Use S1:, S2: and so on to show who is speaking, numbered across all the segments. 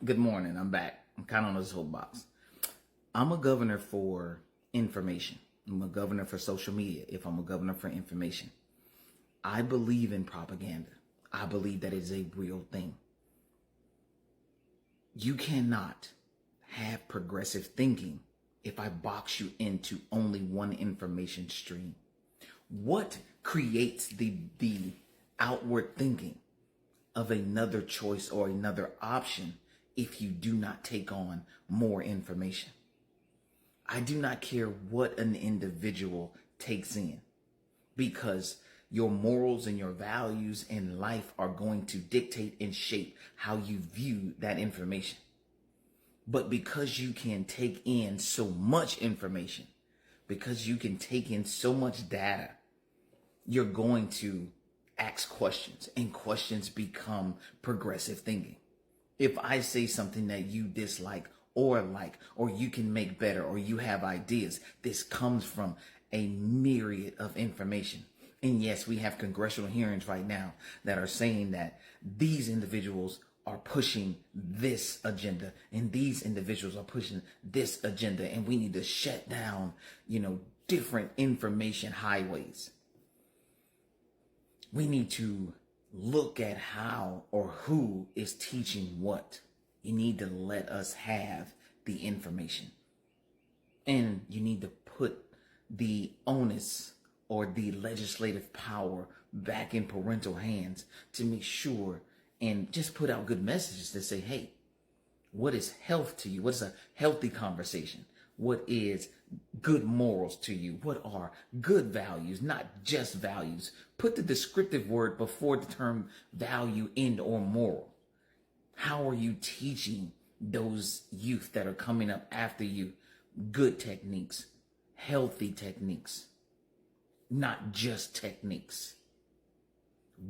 S1: Good morning. I'm back. I'm kind of on this soapbox. I'm a governor for information. I'm a governor for social media if I'm a governor for information. I believe in propaganda. I believe that is a real thing. You cannot have progressive thinking if I box you into only one information stream. What creates the outward thinking of another choice or another option if you do not take on more information? I do not care what an individual takes in, because your morals and your values in life are going to dictate and shape how you view that information. But because you can take in so much information, because you can take in so much data, you're going to ask questions, and questions become progressive thinking. If I say something that you dislike or like, or you can make better, or you have ideas, this comes from a myriad of information. And yes, we have congressional hearings right now that are saying that these individuals are pushing this agenda and these individuals are pushing this agenda, and we need to shut down, different information highways. We need to look at how or who is teaching what. You need to let us have the information. And you need to put the onus or the legislative power back in parental hands to make sure and just put out good messages to say, hey, what is health to you? What is a healthy conversation? What is good morals to you? What are good values, not just values? Put the descriptive word before the term value and or moral. How are you teaching those youth that are coming up after you good techniques, healthy techniques, not just techniques?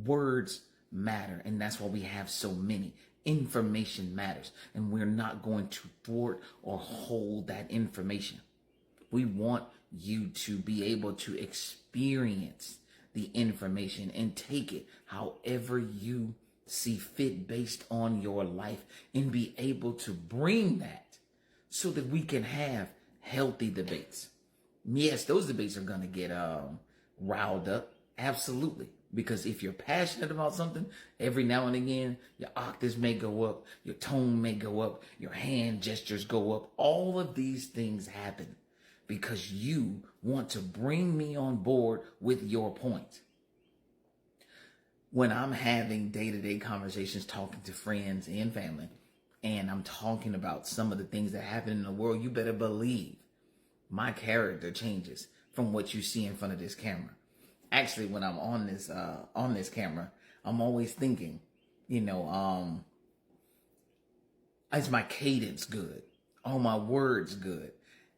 S1: Words matter, and that's why we have so many. Information matters, and we're not going to thwart or hold that information. We want you to be able to experience the information and take it however you see fit based on your life, and be able to bring that so that we can have healthy debates. Yes, those debates are going to get riled up. Absolutely. Because if you're passionate about something, every now and again, your octaves may go up, your tone may go up, your hand gestures go up. All of these things happen because you want to bring me on board with your point. When I'm having day-to-day conversations, talking to friends and family, and I'm talking about some of the things that happen in the world, you better believe my character changes from what you see in front of this camera. Actually, when I'm on this camera, I'm always thinking, is my cadence good? Are my words good?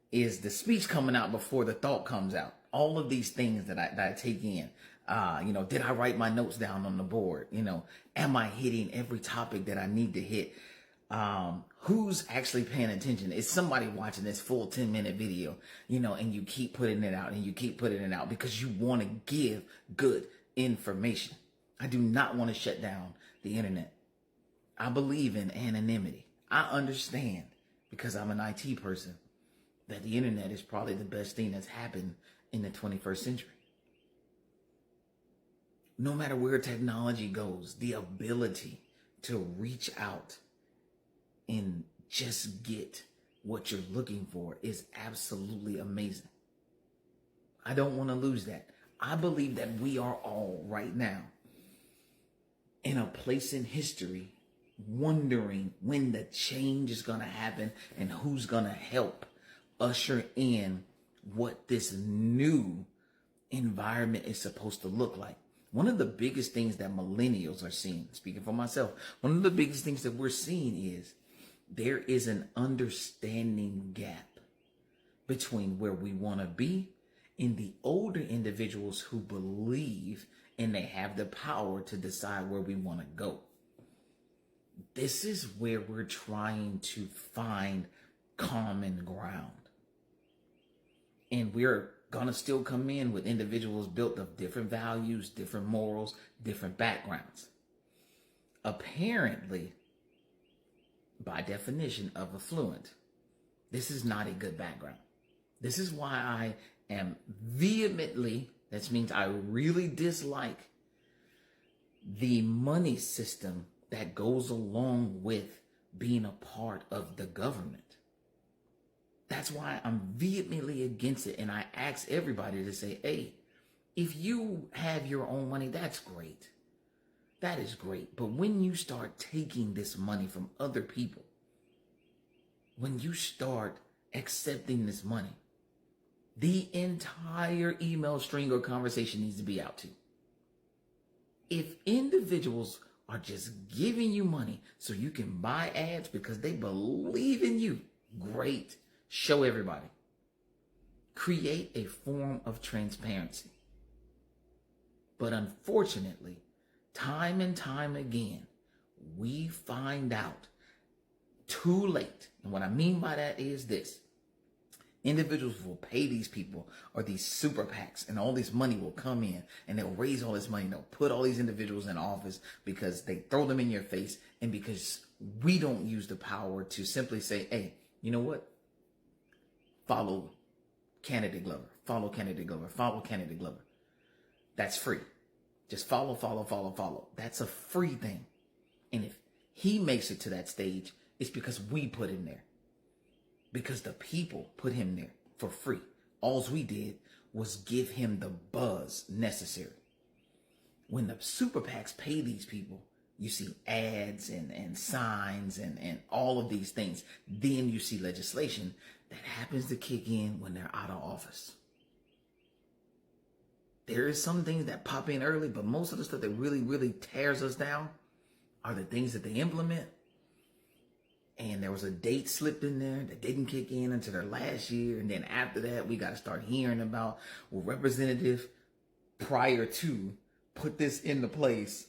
S1: Is the speech coming out before the thought comes out? All of these things that I take in. Did I write my notes down on the board? Am I hitting every topic that I need to hit? Who's actually paying attention? Is somebody watching this full 10-minute video, and you keep putting it out and you keep putting it out because you want to give good information. I do not want to shut down the internet. I believe in anonymity. I understand, because I'm an IT person, that the internet is probably the best thing that's happened in the 21st century. No matter where technology goes, the ability to reach out and just get what you're looking for is absolutely amazing. I don't want to lose that. I believe that we are all right now in a place in history wondering when the change is going to happen and who's going to help usher in what this new environment is supposed to look like. One of the biggest things that millennials are seeing, speaking for myself, one of the biggest things that we're seeing is there is an understanding gap between where we want to be and the older individuals who believe and they have the power to decide where we want to go. This is where we're trying to find common ground. And we're going to still come in with individuals built of different values, different morals, different backgrounds. Apparently, by definition of affluent. This is not a good background. This is why I am vehemently, that means I really dislike the money system that goes along with being a part of the government. That's why I'm vehemently against it. And I ask everybody to say, hey, if you have your own money, that's great. That is great. But when you start taking this money from other people, when you start accepting this money, the entire email string or conversation needs to be out too. If individuals are just giving you money so you can buy ads because they believe in you, great. Show everybody. Create a form of transparency. But unfortunately, time and time again, we find out too late. And what I mean by that is this. Individuals will pay these people or these super PACs, and all this money will come in and they'll raise all this money. They'll put all these individuals in office because they throw them in your face, and because we don't use the power to simply say, hey, you know what? Follow candidate Glover. Follow candidate Glover. Follow candidate Glover. That's free. Just follow, follow, follow, follow. That's a free thing. And if he makes it to that stage, it's because we put him there. Because the people put him there for free. All we did was give him the buzz necessary. When the super PACs pay these people, you see ads and signs and all of these things. Then you see legislation that happens to kick in when they're out of office. There is some things that pop in early, but most of the stuff that really, really tears us down are the things that they implement. And there was a date slipped in there that didn't kick in until their last year. And then after that, we got to start hearing about, well, representative prior to put this into place.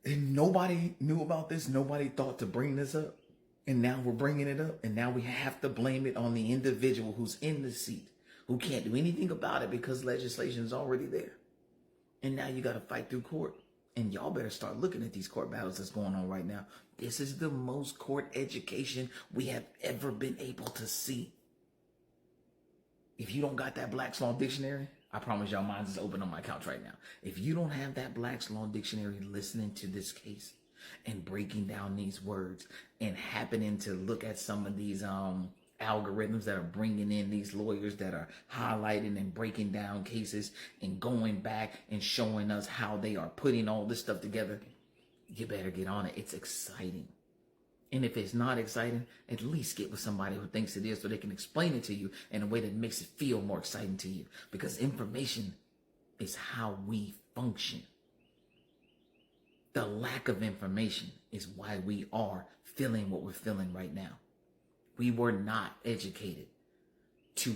S1: And nobody knew about this. Nobody thought to bring this up. And now we're bringing it up. And now we have to blame it on the individual who's in the seat, who can't do anything about it because legislation is already there. And now you got to fight through court. And y'all better start looking at these court battles that's going on right now. This is the most court education we have ever been able to see. If you don't got that Black's Law Dictionary, I promise y'all mine's is open on my couch right now. If you don't have that Black's Law Dictionary listening to this case and breaking down these words and happening to look at some of these algorithms that are bringing in these lawyers that are highlighting and breaking down cases and going back and showing us how they are putting all this stuff together, you better get on it. It's exciting. And if it's not exciting, at least get with somebody who thinks it is so they can explain it to you in a way that makes it feel more exciting to you. Because information is how we function. The lack of information is why we are feeling what we're feeling right now. We were not educated to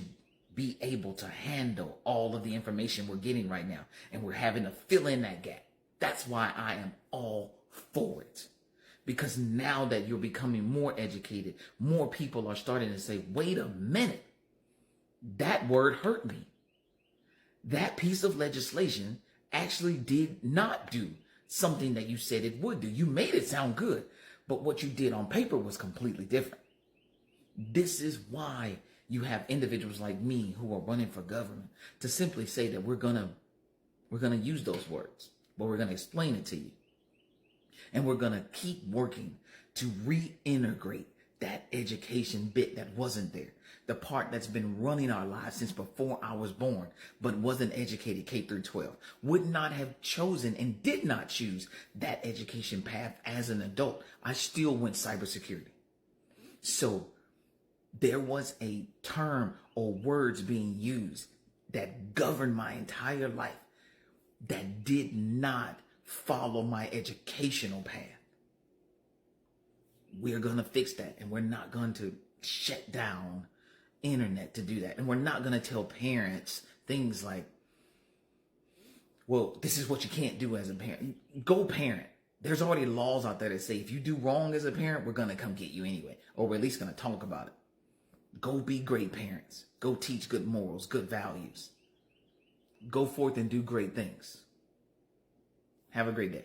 S1: be able to handle all of the information we're getting right now. And we're having to fill in that gap. That's why I am all for it. Because now that you're becoming more educated, more people are starting to say, wait a minute, that word hurt me. That piece of legislation actually did not do something that you said it would do. You made it sound good, but what you did on paper was completely different. This is why you have individuals like me who are running for government to simply say that we're gonna use those words, but we're gonna explain it to you. And we're gonna keep working to reintegrate that education bit that wasn't there. The part that's been running our lives since before I was born, but wasn't educated K through 12. Would not have chosen and did not choose that education path as an adult. I still went cybersecurity. So there was a term or words being used that governed my entire life that did not follow my educational path. We're going to fix that, and we're not going to shut down internet to do that. And we're not going to tell parents things like, well, this is what you can't do as a parent. Go parent. There's already laws out there that say if you do wrong as a parent, we're going to come get you anyway, or we're at least going to talk about it. Go be great parents. Go teach good morals, good values. Go forth and do great things. Have a great day.